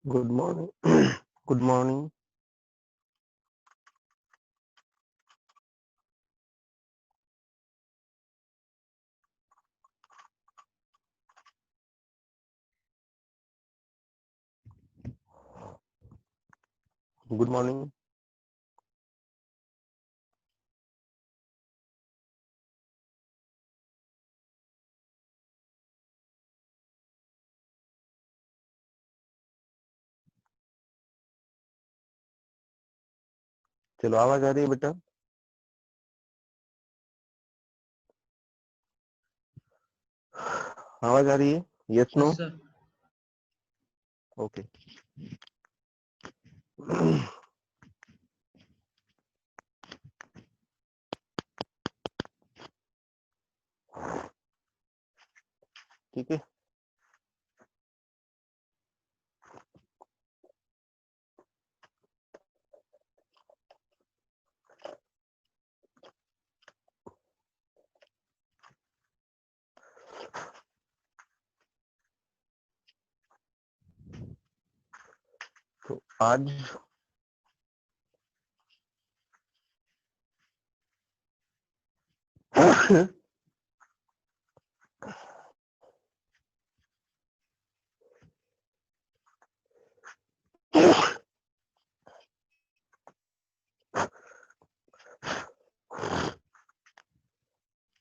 Good morning. Good morning. Good morning. चलो, आवाज आ रही है बेटा? आवाज आ रही है? Yes no? Yes sir. Okay. ठीक है। तो आज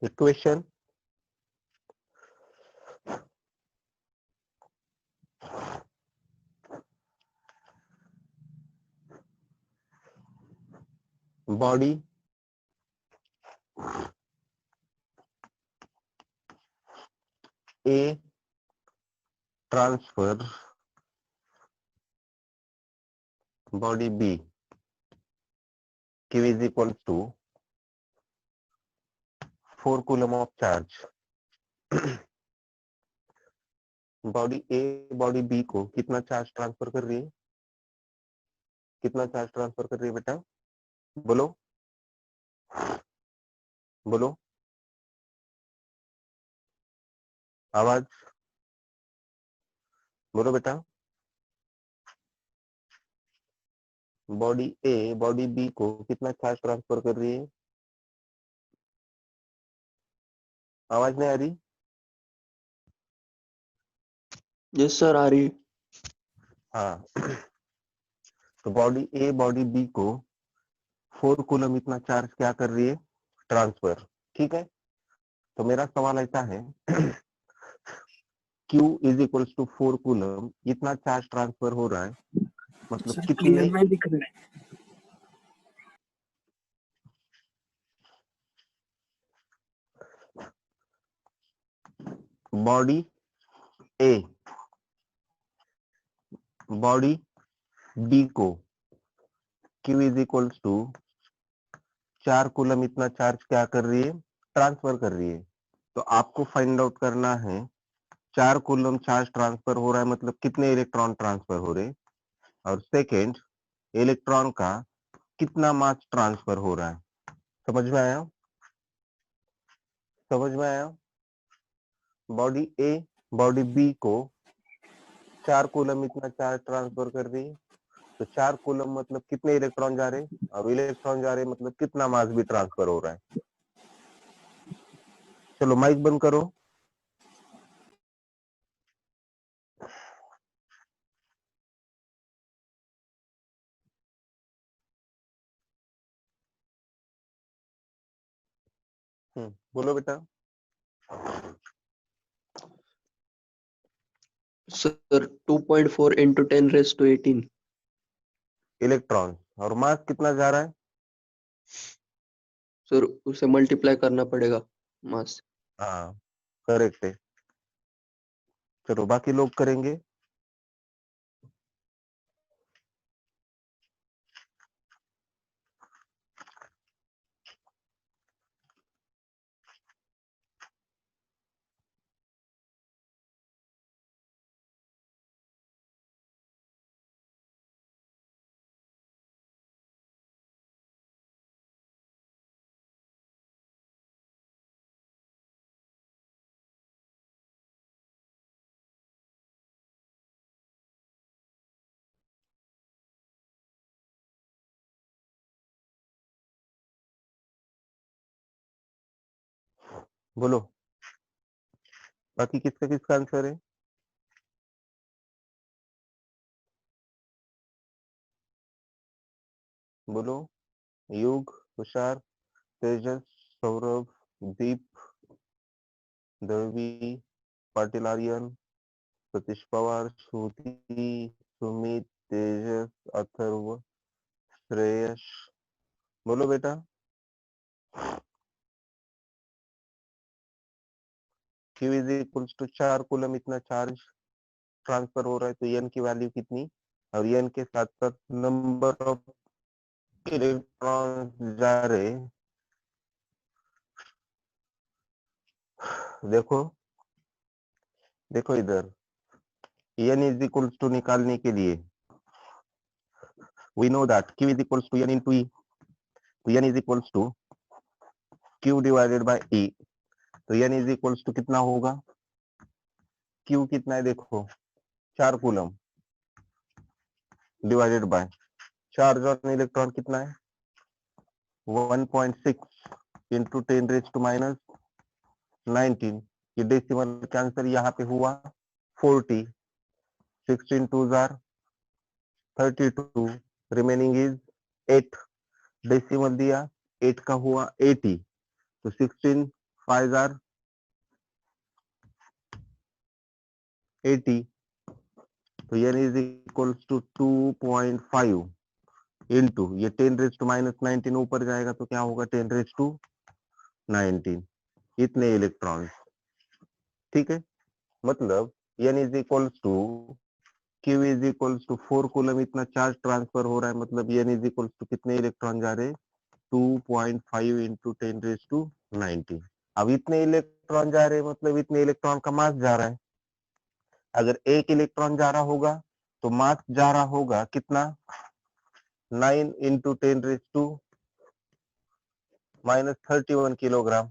equation body A transfer body B Q is equal to 4 coulomb of charge. Body A body B को कितना चार्ज ट्रांसफर कर रही है? कितना चार्ज ट्रांसफर कर रही है बेटा? बोलो बोलो, आवाज बोलो बेटा। बॉडी ए बॉडी बी को कितना चार्ज ट्रांसफर कर रही है? आवाज नहीं आ रही? यस सर, आ रही है। हाँ। तो बॉडी ए बॉडी बी को 4 कूलम इतना चार्ज क्या कर रही है? ट्रांसफर। ठीक है। तो मेरा सवाल ऐसा है, Q is equals to 4 coulomb इतना चार्ज ट्रांसफर हो रहा है, मतलब सर क्लियर कितने नहीं दिख रहा है। बॉडी ए बॉडी बी को Q is equals to 4 coulomb इतना चार्ज क्या कर रही है? ट्रांसफर कर रही है। तो आपको फाइंड आउट करना है 4 कूलम चार्ज ट्रांसफर हो रहा है, मतलब कितने इलेक्ट्रॉन ट्रांसफर हो रहे हैं, और सेकेंड इलेक्ट्रॉन का कितना मास ट्रांसफर हो रहा है। समझ में आया? समझ में आया? बॉडी ए बॉडी बी को 4 कूलम इतना चार्ज ट्रांसफर कर रही है, तो 4 कूलम मतलब कितने इलेक्ट्रॉन जा रहे हैं, और इलेक्ट्रॉन जा रहे हैं मतलब कितना मास भी ट्रांसफर हो रहा है। चलो माइक बंद करो। बोलो बेटा। Sir 2.4 into 10⁻18। इलेक्ट्रॉन और मास कितना जा रहा है? सर उसे मल्टीप्लाई करना पड़ेगा मास। हाँ, करेक्ट है। चलो बाकी लोग करेंगे। बोलो बाकी किसका किसका आंसर है? बोलो। युग, तुषार, तेजस, सौरभ, दीप, देवी, पाटिल आर्यन, सतीश पवार, श्रुति, सुमित, तेजस, अथर्व, श्रेयस। बोलो बेटा। Q is equals to 4 coulomb इतना चार्ज ट्रांसफर हो रहा है, तो एन की वैल्यू कितनी? और एन के साथ साथ नंबर ऑफ इलेक्ट्रॉन जा रहे। देखो देखो इधर, एन इज इक्वल्स टू निकालने के लिए we know that Q is equals to n into e, तो n is equals to Q divided by e. तो एन इज इक्वल्स टू कितना होगा? Q कितना है देखो, 4 coulomb divided by charge on electron कितना है? 1.6 इंटू 10 रेज टू माइनस 19। ये डेसिमल कैंसर यहाँ पे हुआ 40, 16 टू जार 32, रिमेनिंग इज 8। डेसिमल दिया 8 का हुआ 80, तो 16 5 जार 80, तो n is equals to 2.5 into ये 10 रेज टू माइनस 19 ऊपर जाएगा तो क्या होगा? 10 रेज टू 19, इतने इलेक्ट्रॉन्स। ठीक है, मतलब n is equals to Q is equals to 4 coulomb इतना चार्ज ट्रांसफर हो रहा है, मतलब n इज इक्वल्स टू कितने इलेक्ट्रॉन जा रहे हैं? 2.5 इंटू 10 रेज टू 19। अब इतने इलेक्ट्रॉन जा रहे हैं मतलब इतने इलेक्ट्रॉन का मास जा रहा है। अगर एक इलेक्ट्रॉन जा रहा होगा तो मास जा रहा होगा कितना? 9 into 10 raise to minus 31 kilogram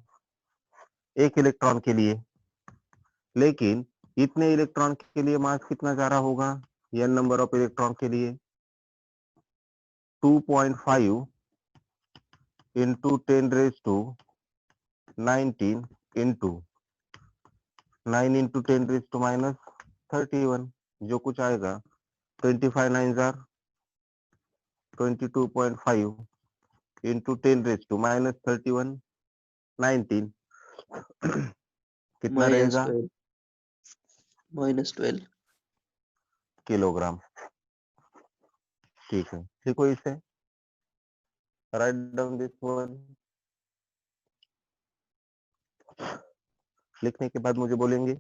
एक इलेक्ट्रॉन के लिए। लेकिन इतने इलेक्ट्रॉन के लिए मास कितना जा रहा होगा? n नंबर ऑफ इलेक्ट्रॉन के लिए 2.5 into 10 raise to 19 into 9 into 10 raise to minus 31, जो कुछ आएगा 25 9 जार 22.5 इंटू 10 रेज टू माइनस 31 19 कितना माइनस रहेगा? 12 -12 किलोग्राम। ठीक है, देखो इसे राइट डाउन दिस वन। लिखने के बाद मुझे बोलेंगे।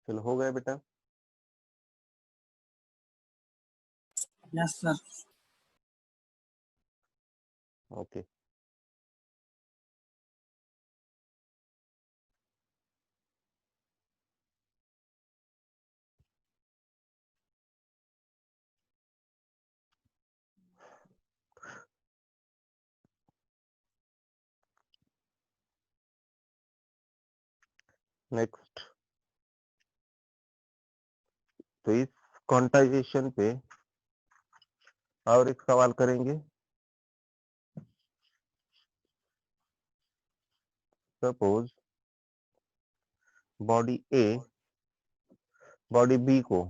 चलो हो गया बेटा। Yes sir. Okay, next. तो इस क्वांटाइजेशन पे और एक सवाल करेंगे। Suppose body A body B को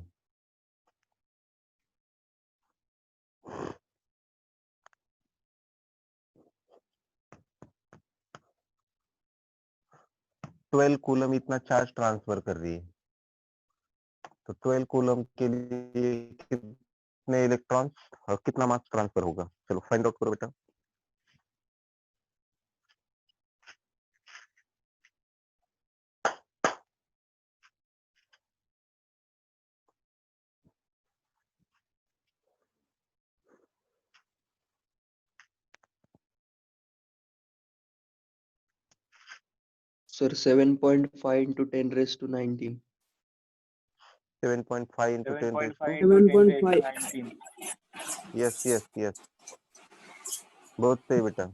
12 कूलम इतना चार्ज ट्रांसफर कर रही है। तो 12 कूलम के लिए कितने इलेक्ट्रॉन्स और कितना मास ट्रांसफर होगा? चलो फाइंड आउट करो बेटा। Sir 7.5 into 10 raised to 19. 7.5 into 10 raised to 7.5. Yes yes yes, बहुत सही बेटा।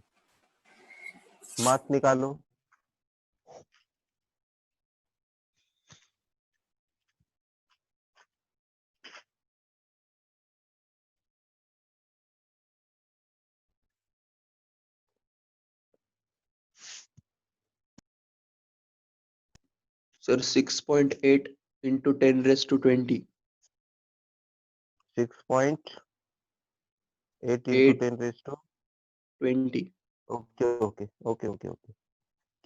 मास निकालो। Sir 6.8 into 10 raised to 20. 6.8 into 8 10 raised to 20. Okay okay okay okay okay,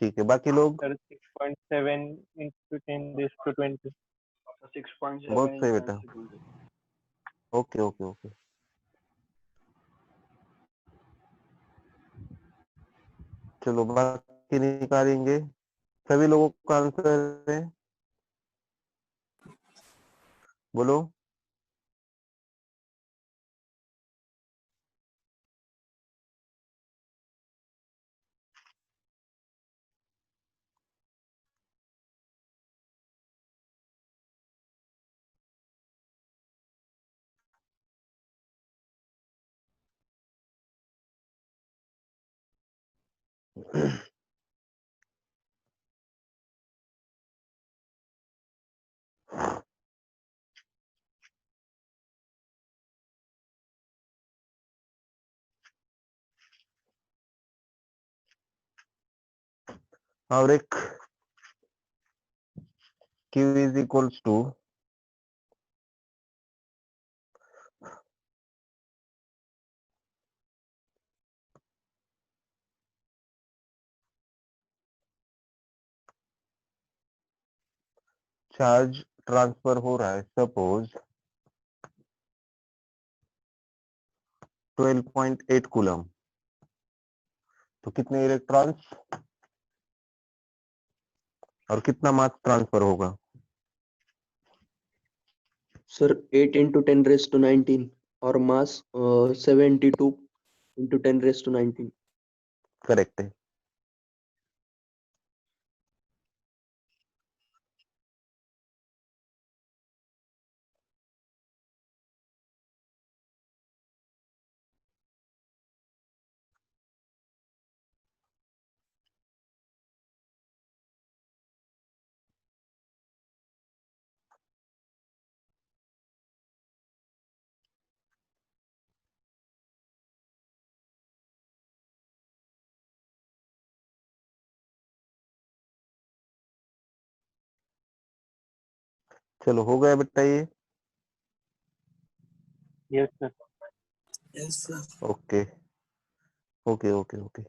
ठीक है। बाकी लोग? Sir, 6.7 into 10 raised to 20. 6.7 बहुत सही into बेटा। 10 to 20. ओके ओके ओके, चलो बाकी निकालेंगे। सभी लोगों का आंसर है, बोलो। और एक Q is equals to charge transfer हो रहा है, सपोज 12.8 कूलम, तो कितने इलेक्ट्रॉन्स और कितना मास ट्रांसफर होगा? Sir 8 into 10 raised to 19 or mass 72 into 10 raised to 19. Correct है। चलो हो गया बेटा ये। Yes, sir. Yes, sir. Okay okay okay okay,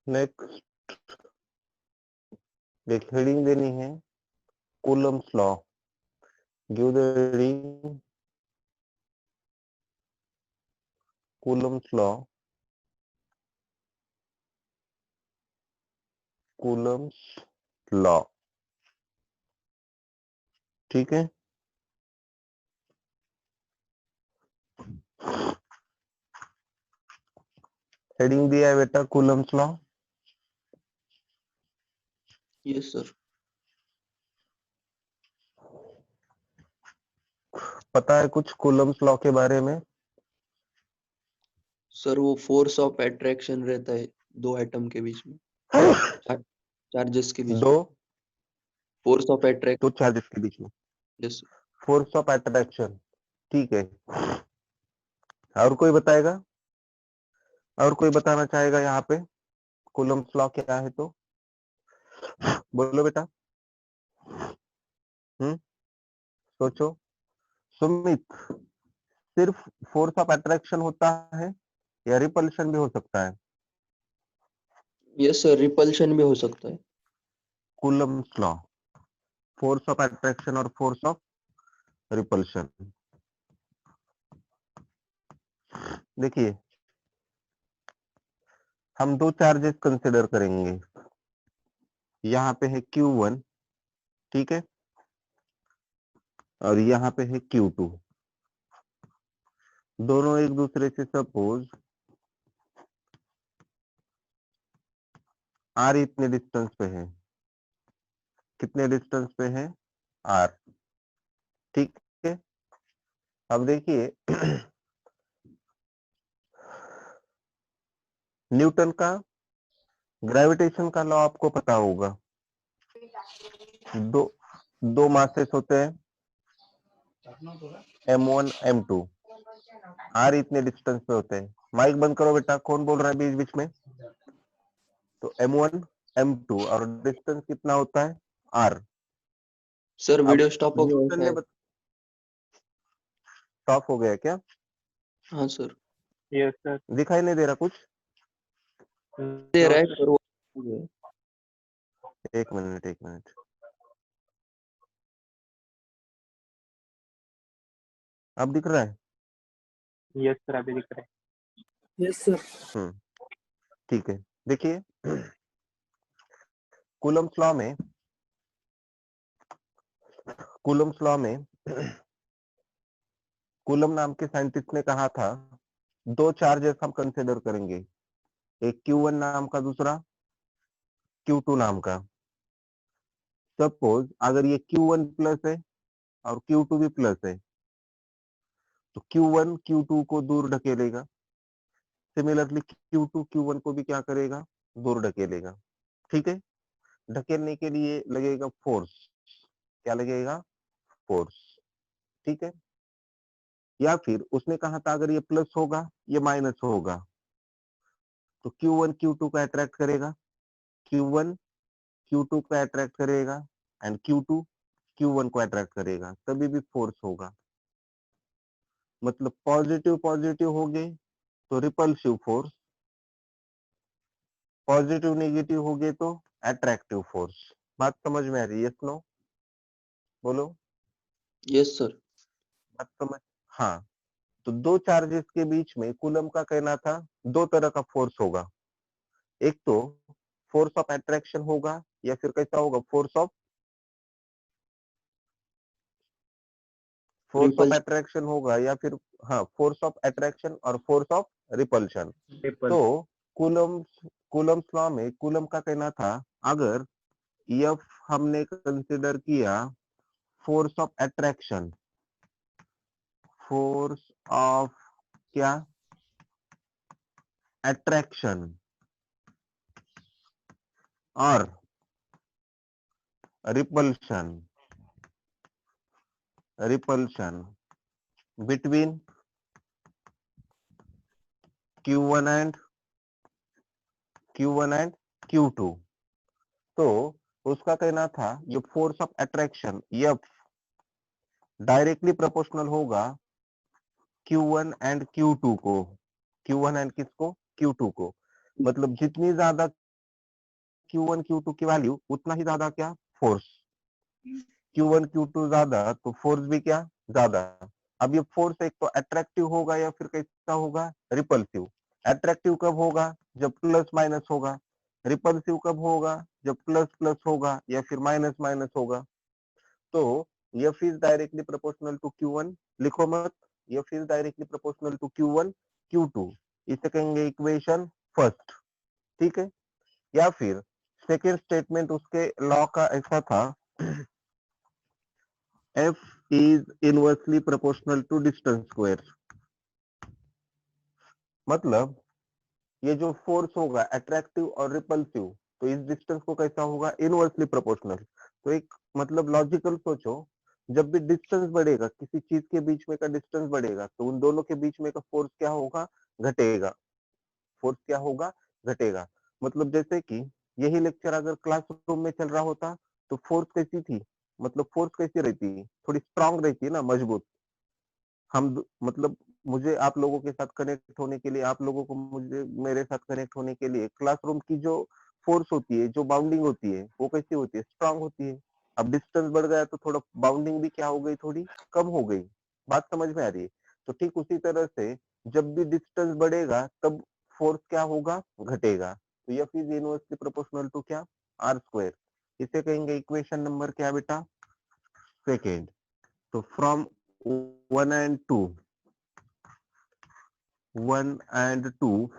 next एक हेडिंग देनी है, coulomb's law. Give the heading Coulomb's law. Coulomb's law, ठीक है। हेडिंग दिया है बेटा कूलम्स लॉ। Yes, sir. पता है कुछ कूलम्स लॉ के बारे में? सर वो फोर्स ऑफ अट्रैक्शन रहता है दो एटम के बीच में, चार्जेस के बीच दो में। Force of attract. चार्जेस के बीच में यस। फोर्स ऑफ अट्रैक्शन, ठीक है, और कोई बताएगा? और कोई बताना चाहेगा यहाँ पे कूलम्ब्स लॉ क्या है? तो बोलो बेटा। सोचो। सुमित, सिर्फ फोर्स ऑफ अट्रैक्शन होता है या रिपल्शन भी हो सकता है? यस सर, रिपल्शन भी हो सकता है। Coulomb's law, force of attraction और फोर्स ऑफ रिपल्शन। देखिए, हम दो चार्जेस कंसिडर करेंगे। यहाँ पे है Q1, ठीक है, और यहाँ पे है Q2। दोनों एक दूसरे से सपोज R इतने डिस्टेंस पे है। कितने डिस्टेंस पे है? R, ठीक है। अब देखिए न्यूटन का ग्रेविटेशन का लॉ आपको पता होगा। दो मासेस होते हैं M1 M2, R इतने डिस्टेंस पे होते हैं। माइक बंद करो बेटा, कौन बोल रहा है बीच बीच में? तो M1 M2 और डिस्टेंस कितना होता है? R। सर अब वीडियो स्टॉप हो गया न्यूटन ने शायद। स्टॉप हो गया क्या? हाँ सर, Yes, sir. दिखाई नहीं दे रहा कुछ? दे No, रहा है sir. पर वो हो गया। एक मिनट, एक मिनट। अब दिख रहा है? Yes, sir. अभी दिख रहा है. Yes, sir. ठीक है। देखिए कूलम्ब्स लॉ में कूलम नाम के साइंटिस्ट ने कहा था दो चार्जेस हम कंसिडर करेंगे, एक Q1 नाम का, दूसरा Q2 नाम का। सपोज अगर ये Q1 प्लस है और Q2 भी प्लस है तो Q1 Q2 को दूर ढकेलेगा। सिमिलरली Q2 Q1 को भी क्या करेगा? दूर ढकेलेगा। ठीक है, ढकेलने के लिए लगेगा फोर्स। क्या लगेगा? फोर्स। ठीक है, या फिर उसने कहा था अगर ये प्लस होगा ये माइनस होगा तो Q1 Q2 को अट्रैक्ट करेगा, Q1 Q2 को अट्रैक्ट करेगा एंड Q2 Q1 को अट्रैक्ट करेगा, तभी भी फोर्स होगा। मतलब पॉजिटिव पॉजिटिव हो गए तो रिपल्सिव फोर्स, पॉजिटिव नेगेटिव हो गए तो अट्रैक्टिव फोर्स। बात समझ में आ रही है? यस नो बोलो। Yes sir. बात समझ? हाँ, तो दो चार्जेस के बीच में कूलम का कहना था दो तरह का फोर्स होगा। एक तो फोर्स ऑफ अट्रैक्शन होगा या फिर कैसा होगा? Force of repulsion. अट्रैक्शन होगा या फिर हाँ, फोर्स ऑफ अट्रैक्शन और फोर्स ऑफ रिपल्शन। तो कूलम्स लॉ में कूलम का कहना था अगर F हमने कंसिडर किया force of attraction, force of क्या? अट्रैक्शन और repulsion between Q1 and Q2, तो उसका कहना था ये force of attraction F directly proportional होगा Q1 एंड Q2 को। Q1 एंड किसको? Q2 को। मतलब जितनी ज्यादा Q1 Q2 की वैल्यू उतना ही ज्यादा क्या? फोर्स। Q1 Q2 ज्यादा तो फोर्स भी क्या? ज्यादा। अब ये फोर्स एक तो अट्रैक्टिव होगा या फिर कैसा होगा? रिपल्सिव। अट्रैक्टिव कब होगा? जब प्लस माइनस होगा। रिपल्सिव कब होगा? जब प्लस प्लस होगा या फिर माइनस माइनस होगा। तो F is directly proportional to Q1, लिखो मत, F is directly proportional to Q1 Q2, इसे कहेंगे इक्वेशन फर्स्ट। ठीक है, या फिर सेकेंड स्टेटमेंट उसके लॉ का ऐसा था F is inversely proportional to distance square। मतलब ये जो फोर्स होगा अट्रैक्टिव और रिपल्सिव, तो इस डिस्टेंस को कैसा होगा? Inversely proportional. तो एक मतलब लॉजिकल सोचो, जब भी डिस्टेंस बढ़ेगा, किसी चीज के बीच में का डिस्टेंस बढ़ेगा, तो उन दोनों के बीच में का फोर्स क्या होगा, घटेगा। फोर्स क्या होगा, घटेगा। मतलब जैसे कि यही लेक्चर अगर क्लासरूम में चल रहा होता तो फोर्स कैसी थी, मतलब फोर्स कैसी रहती, थोड़ी स्ट्रांग रहती है ना, मजबूत। मतलब मुझे आप लोगों के साथ कनेक्ट होने के लिए, आप लोगों को मुझे मेरे साथ कनेक्ट होने के लिए क्लासरूम की जो फोर्स होती है, जो बाउंडिंग होती है, वो कैसी होती है, स्ट्रांग होती है। अब डिस्टेंस बढ़ गया तो थोड़ा बाउंडिंग भी क्या हो गई, थोड़ी कम हो गई। बात समझ में आ रही है? तो ठीक उसी तरह से जब भी डिस्टेंस बढ़ेगा तब फोर्स क्या होगा, घटेगा। तो F is inversely proportional to क्या, आर स्क्वायर। इसे कहेंगे इक्वेशन नंबर क्या बेटा, सेकेंड। तो from 1 and 2, 1 and 2,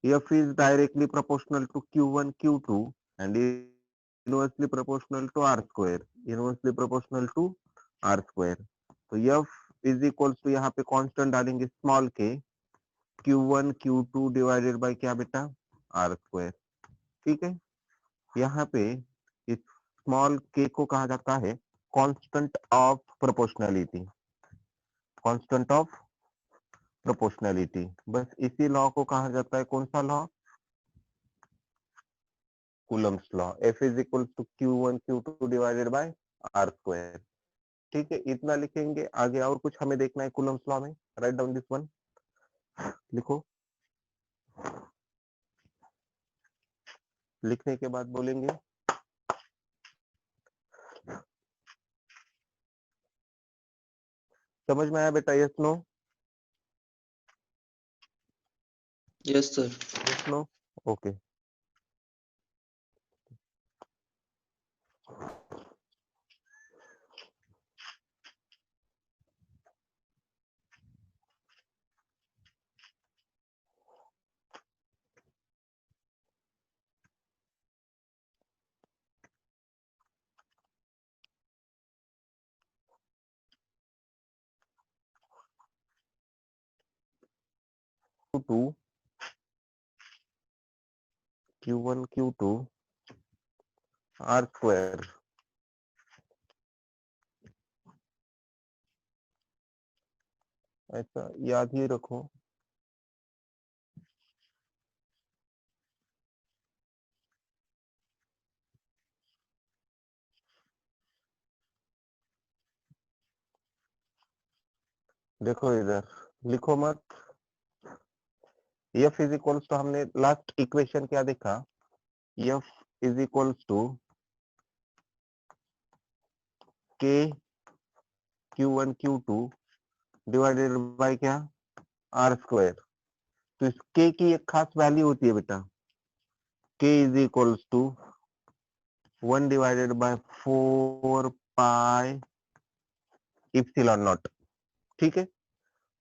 F is directly proportional to Q1, Q2 and inversely proportional to R square, inversely proportional to R square. तो F is equals to यहाँ पे constant डालेंगे small k, Q1, Q2 divided by क्या बेटा, R square। ठीक है, यहाँ पे इस स्मॉल k को कहा जाता है constant of proportionality, constant of proportionality. बस इसी लॉ को कहा जाता है कौन सा law, coulomb's law. F is equal to Q1 Q2 divided by R square. ठीक है, इतना लिखेंगे। आगे और कुछ हमें देखना है कूलम्स लॉ में, राइट डाउन दिस वन, लिखो। लिखने के बाद बोलेंगे समझ में आया बेटा, yes no, Yes, sir. Yes no, okay. To Q1 Q2 R square, ऐसा याद ही रखो। देखो इधर लिखो मत। F इज इक्वल्स टू, हमने लास्ट इक्वेशन क्या देखा, F is equals to K Q1 Q2 divided by क्या, R स्क्वायर। तो इस K की एक खास वैल्यू होती है बेटा, K is equals to 1 divided by 4 pi epsilon naught. ठीक है,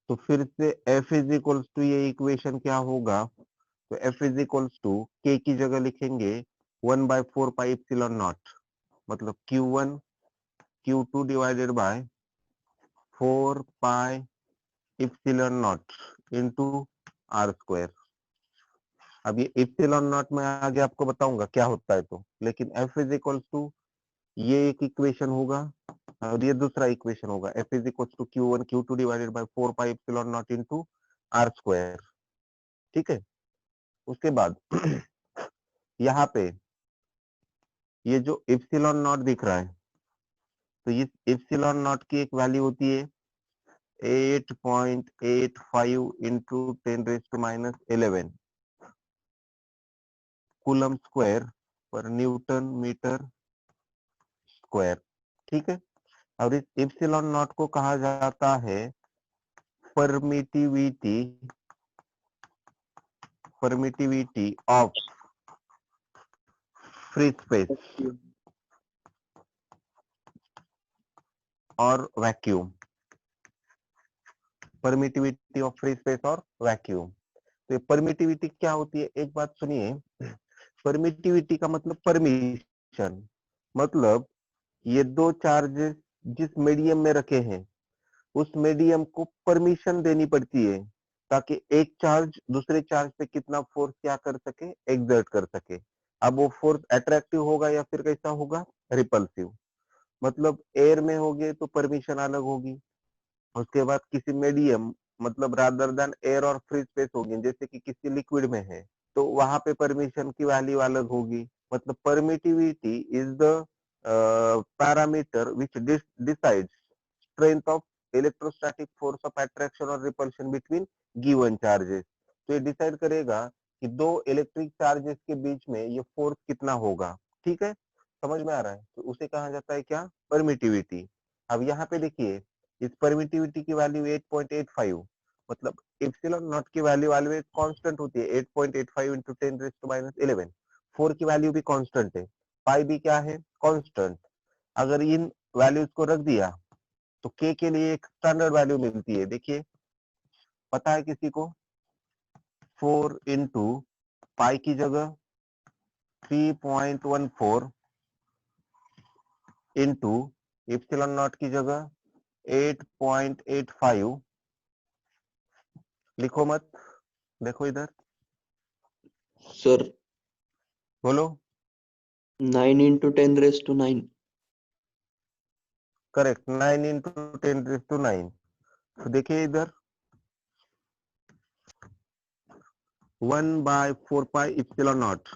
तो फिर से F इज इक्वल्स टू, ये इक्वेशन क्या होगा, तो F is equals to K की जगह लिखेंगे 1 बाय 4 पाई इप्सिलॉन नॉट, मतलब Q1 Q2 divided by 4 pi epsilon naught into R square. अब ये इप्सिलॉन नॉट में आगे आपको बताऊंगा क्या होता है, तो लेकिन F इज इक्वल्स टू ये एक इक्वेशन होगा और ये दूसरा इक्वेशन होगा, F is equals to Q1 Q2 divided by 4 pi epsilon naught into R square. ठीक है, उसके बाद यहाँ पे ये जो एप्सिलॉन नॉट दिख रहा है, तो ये एप्सिलॉन नॉट की एक वैल्यू होती है 8.85 इंटू 10⁻⁻11 कूलम स्क्वायर पर न्यूटन मीटर स्क्वायर। ठीक है, और इस एप्सिलॉन नॉट को कहा जाता है permittivity, permittivity of free space और vacuum, permittivity of free space और वैक्यूम। तो परमिटिविटी क्या होती है, एक बात सुनिए, परमिटिविटी का मतलब परमिशन, मतलब ये दो चार्जेस जिस मीडियम में रखे हैं उस मीडियम को परमिशन देनी पड़ती है ताकि एक चार्ज दूसरे चार्ज पे कितना फोर्स क्या कर सके, एग्जर्ट कर सके। अब वो फोर्स अट्रैक्टिव होगा या फिर कैसा होगा, रिपल्सिव। मतलब एयर में होगे तो परमिशन अलग होगी, उसके बाद किसी मीडियम मतलब रादर देन एयर और फ्री स्पेस होगी, जैसे कि किसी लिक्विड में है तो वहां पे परमिशन की वैल्यू अलग होगी। मतलब permittivity is the parameter which decides strength of electrostatic force of attraction और रिपल्शन बिटवीन गिवन चार्जेस। तो ये डिसाइड करेगा कि दो इलेक्ट्रिक चार्जेस के बीच में ये फोर्स कितना होगा। ठीक है, समझ में आ रहा है? तो उसे कहा जाता है क्या? परमिटिविटी। अब यहाँ पे देखिए, इस परमिटिविटी की वैल्यू 8.85, मतलब एप्सिलॉन नॉट की वैल्यू ऑलवेज कांस्टेंट होती है, 8.85 इंटू 10⁻11। 4 की वैल्यू भी कांस्टेंट है, पाई भी क्या है? कांस्टेंट। अगर इन वैल्यूज को रख दिया तो के लिए एक स्टैंडर्ड वैल्यू मिलती है, देखिए पता है किसी को? 4 इंटू पाई की जगह 3.14 इंटू एप्सिलॉन नॉट की जगह 8.85। लिखो मत, देखो इधर, सर बोलो। 9 into 10 raised to 9. Correct, 9 into 10⁻9। तो देखिए इधर 1/4 पाई इप्सिलॉन नॉट,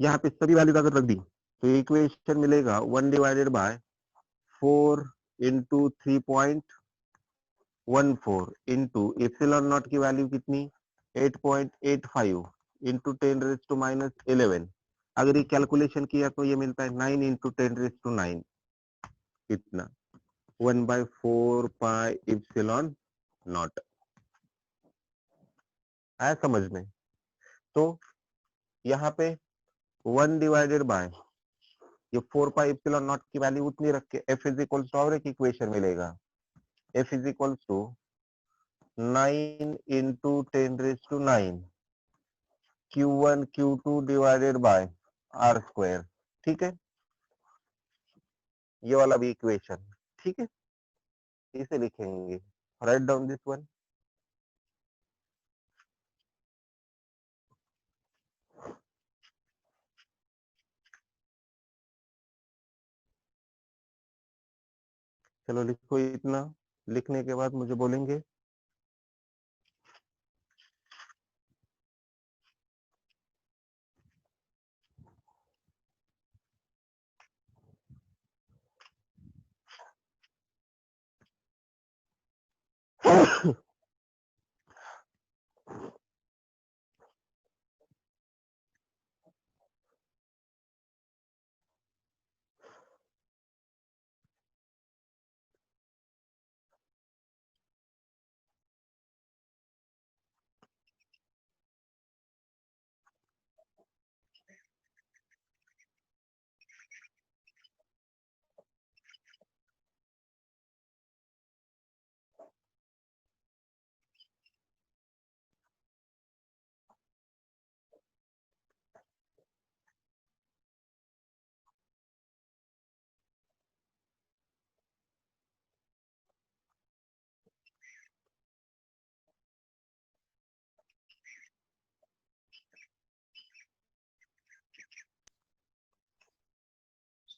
यहाँ पे सभी वैल्यूज अगर रख दी तो इक्वेशन मिलेगा 1/4 इंटू 3.14 इंटू इप्सिलॉन नॉट की वैल्यू कितनी? 8.85 इंटू 10⁻11। अगर ये कैलकुलेशन किया तो ये मिलता है 9 इंटू 10⁻9, इतना 1/4 पाई इप्सिलॉन नॉट। आया समझ में? तो यहाँ पे 1 डिवाइडेड बाय ये 4 पाई इप्सिलॉन नॉट की वैल्यू उतनी रख के F इज इक्वल टू और एक इक्वेशन मिलेगा, F is equal to 9 into 10⁻9 Q1 Q2 divided by R square. ठीक है, ये वाला भी इक्वेशन। ठीक है, इसे लिखेंगे, राइट डाउन दिस वन। चलो लिखो इतना, लिखने के बाद मुझे बोलेंगे।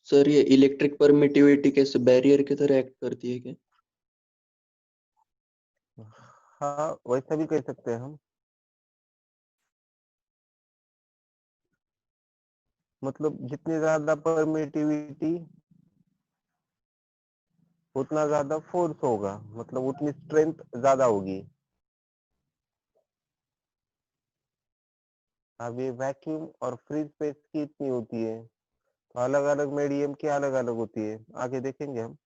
सर ये इलेक्ट्रिक परमिटिविटी कैसे बैरियर की तरह एक्ट करती है क्या? हाँ, वैसा भी कह सकते हैं हम। मतलब जितनी ज्यादा परमिटिविटी उतना ज्यादा फोर्स होगा, मतलब उतनी स्ट्रेंथ ज्यादा होगी। अब ये वैक्यूम और फ्री स्पेस की इतनी होती है, तो अलग अलग मीडियम की अलग अलग होती है, आगे देखेंगे हम।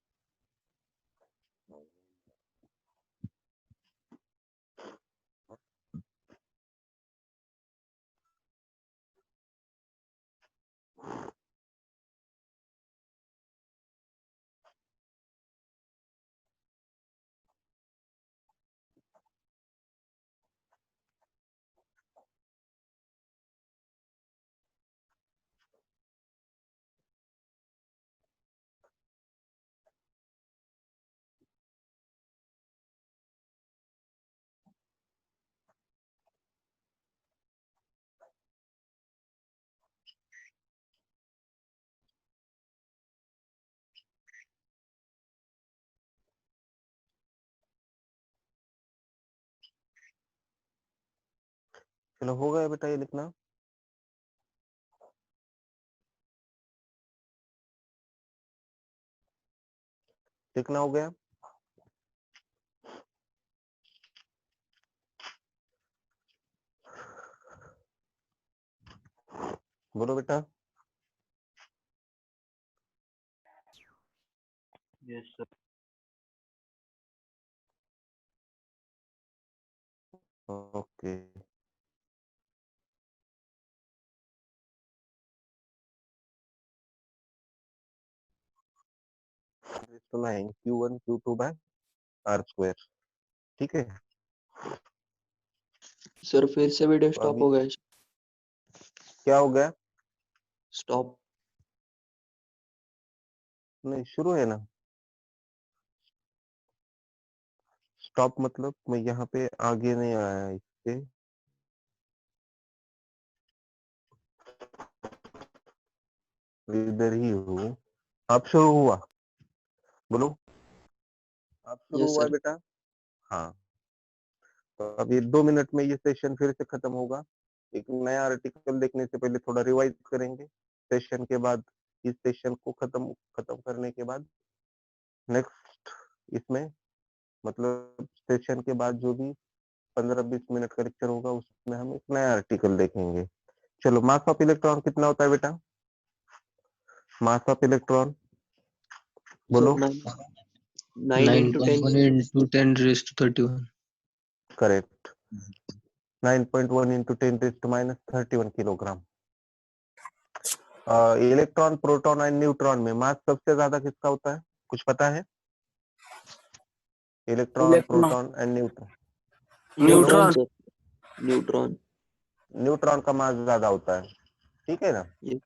चलो हो गया बेटा ये लिखना। लिखना हो गया। बोलो बेटा। Yes, sir. ओके। सुना है Q1 Q2 bye R square, ठीक है। सर फिर से वीडियो तो स्टॉप अभी हो गया। क्या हो गया? स्टॉप। नहीं शुरू है ना। स्टॉप मतलब मैं यहाँ पे आगे नहीं आया इससे, इधर ही हूँ। अब शुरू हुआ, बोलो। अब शुरू यस हुआ सर। बेटा। हाँ, तो अब ये 2 मिनट में ये सेशन फिर से खत्म होगा। एक नया आर्टिकल देखने से पहले थोड़ा रिवाइज करेंगे। सेशन के बाद, इस सेशन को खत्म करने के बाद नेक्स्ट इसमें, मतलब सेशन के बाद जो भी 15-20 मिनट का लेक्चर होगा उसमें हम एक नया आर्टिकल देखेंगे। चलो, मास ऑफ इलेक्ट्रॉन कितना होता है बेटा? मास ऑफ इलेक्ट्रॉन बोलो। 9 into 10 9.1 into 10 raised to 31. Correct, 9.1 into 10 raised to minus 31 kilogram. Electron, proton और न्यूट्रॉन में मास सबसे ज्यादा किसका होता है, कुछ पता है? Electron, electron, proton and neutron. Neutron neutron, sir. Neutron. Neutron का मास ज्यादा होता है, ठीक है ना। ये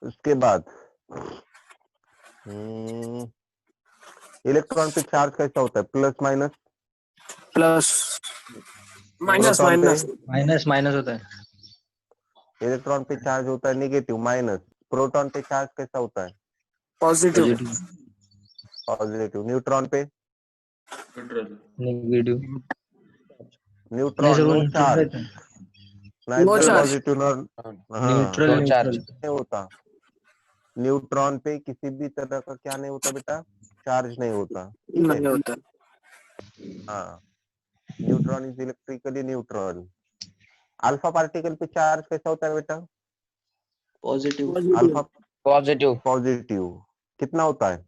उसके बाद इलेक्ट्रॉन पे चार्ज कैसा होता है, plus minus? Plus minus proton पे, माइनस माइनस होता है। इलेक्ट्रॉन पे चार्ज होता है नेगेटिव, माइनस। प्रोटॉन पे चार्ज कैसा होता है, पॉजिटिव, पॉजिटिव। न्यूट्रॉन पे, नेगेटिव। नहीं न्यूट्रॉन सर, वो नो न्यूट्रल चार्ज, रहता है। Neither charge. पॉजिटिव नॉर, हाँ, न्यूट्रल दो न्यूट्रल। चार्ज। नहीं होता। न्यूट्रॉन पे किसी भी तरह का क्या नहीं होता बेटा, चार्ज नहीं होता, ठीक है। नहीं होता। हाँ, neutron is electrically neutral. Alpha particle पे चार्ज कैसा होता है बेटा? पॉजिटिव। Alpha positive. पॉजिटिव। कितना होता है?